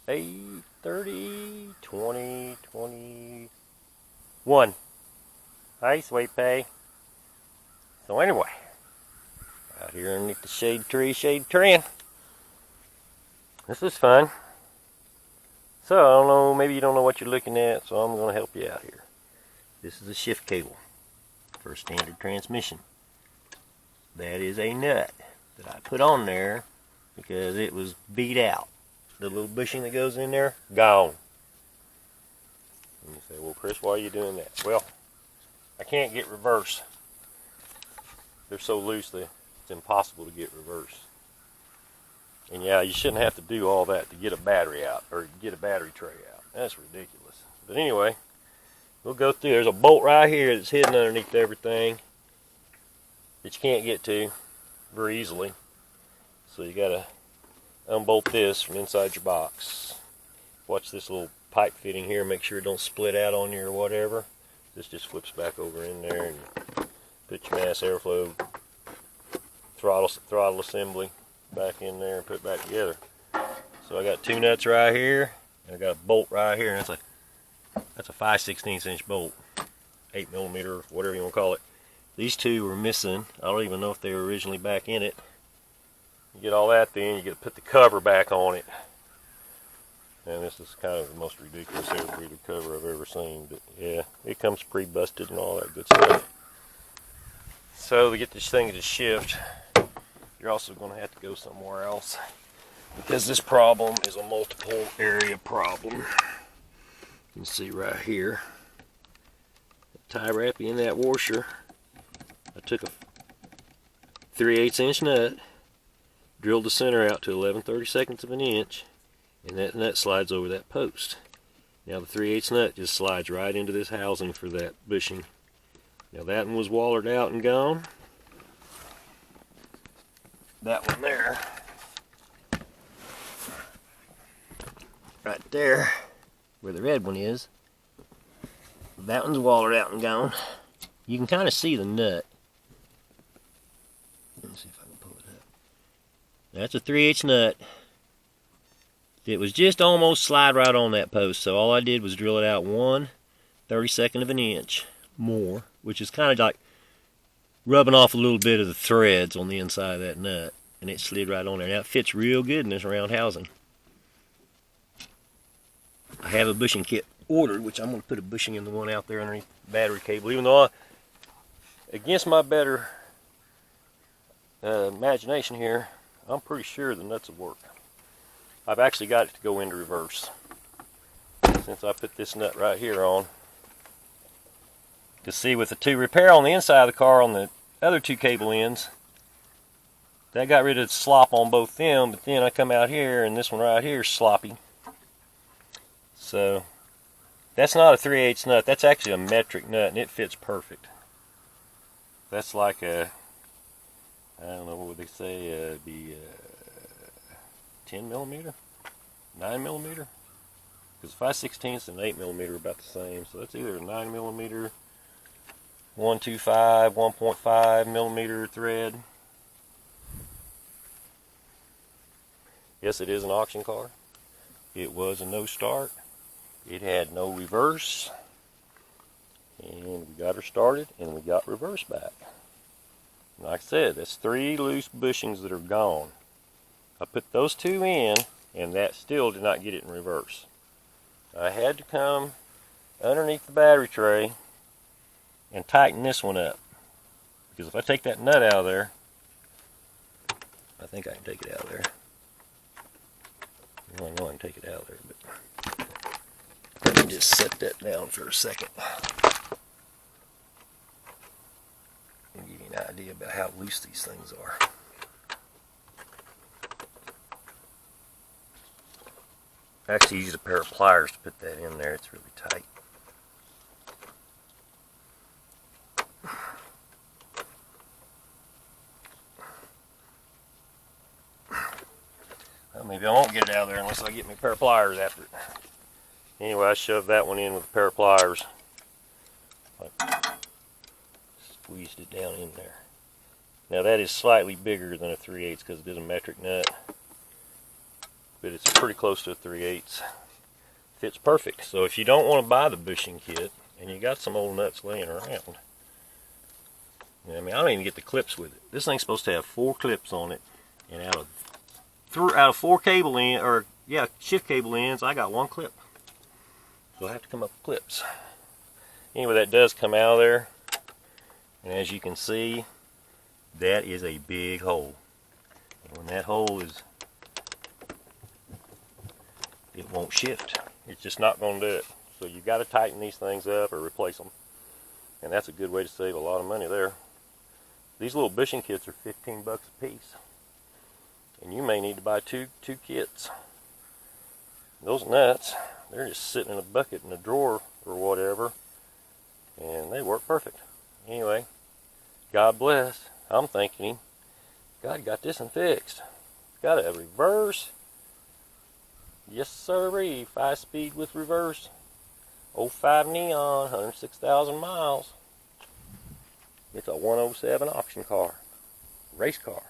8:30, 20, 21. Hi, sweet pea. So anyway, out here underneath the shade tree. This is fun. So I don't know, maybe you don't know what you're looking at, so I'm going to help you out here. This is a shift cable for a standard transmission. That is a nut that I put on there because it was beat out. The little bushing that goes in there, gone. And you say, well, Chris, why are you doing that? Well, I can't get reverse. They're so loose that it's impossible to get reverse. And yeah, you shouldn't have to do all that to get a battery out or get a battery tray out. That's ridiculous. But anyway, we'll go through. There's a bolt right here that's hidden underneath everything that you can't get to very easily. So you gotta unbolt this from inside your box. Watch this little pipe fitting here. Make sure it don't split out on you or whatever. This just flips back over in there and put your mass airflow throttle assembly back in there and put it back together. So I got two nuts right here, and I got a bolt right here, and that's a 5/16 inch bolt, 8mm, whatever you want to call it. These two were missing. I don't even know if they were originally back in it. You get all that, then you get to put the cover back on it. And this is kind of the most ridiculous air-breather cover I've ever seen. But yeah, it comes pre-busted and all that good stuff. So to get this thing to shift, you're also going to have to go somewhere else, because this problem is a multiple area problem. You can see right here, the tie wrap in that washer. I took a 3/8 inch nut, drilled the center out to 11/32 of an inch, and that nut slides over that post. Now the 3/8 nut just slides right into this housing for that bushing. Now that one was wallered out and gone. That one there, right there, where the red one is, that one's wallered out and gone. You can kind of see the nut. Let me see if I can pull it up. That's a 3/8 nut. It was just almost slide right on that post, so all I did was drill it out 1/32 of an inch more, which is kind of like rubbing off a little bit of the threads on the inside of that nut, and it slid right on there. Now it fits real good in this round housing. I have a bushing kit ordered, which I'm going to put a bushing in the one out there underneath the battery cable, even though against my better imagination here, I'm pretty sure the nuts will work. I've actually got it to go into reverse. Since I put this nut right here on, to see with the two repair on the inside of the car on the other two cable ends, that got rid of the slop on both them, but then I come out here and this one right here is sloppy. So that's not a 3/8 nut, that's actually a metric nut, and it fits perfect. That's like a, I don't know, what would they say, it'd be 10mm, 9mm, because 5/16 and 8mm are about the same, so that's either a 9mm, 125, 1.5mm thread. Yes, it is an auction car. It was a no start. It had no reverse, and we got her started and we got reverse back. Like I said, that's 3 loose bushings that are gone. I put those 2 in, and that still did not get it in reverse. I had to come underneath the battery tray and tighten this one up, because if I take that nut out of there, I think I can take it out of there. Well, I know I can take it out of there, but let me just set that down for a second. I'll give you an idea about how loose these things are. I actually used a pair of pliers to put that in there. It's really tight. Well, maybe I won't get it out of there unless I get me a pair of pliers after it. Anyway, I shoved that one in with a pair of pliers. Squeezed it down in there. Now that is slightly bigger than a 3/8 because it is a metric nut. but it's pretty close to a 3/8. Fits perfect. So if you don't want to buy the bushing kit and you got some old nuts laying around, I mean, I don't even get the clips with it. This thing's supposed to have 4 clips on it, and out of 4 cable ends, or yeah, shift cable ends, I got 1 clip. So I have to come up with clips. Anyway, that does come out of there, and as you can see, that is a big hole. And when that hole is, it won't shift. It's just not going to do it. So you got to tighten these things up or replace them, and that's a good way to save a lot of money there. These little bushing kits are 15 bucks a piece, and you may need to buy two kits. Those nuts, they're just sitting in a bucket in a drawer or whatever, and they work perfect. Anyway, God bless. I'm thanking him. God got this one fixed. Got a reverse. Yes sirree, 5-speed with reverse. 05 neon, 106,000 miles. It's a 107 auction car, race car.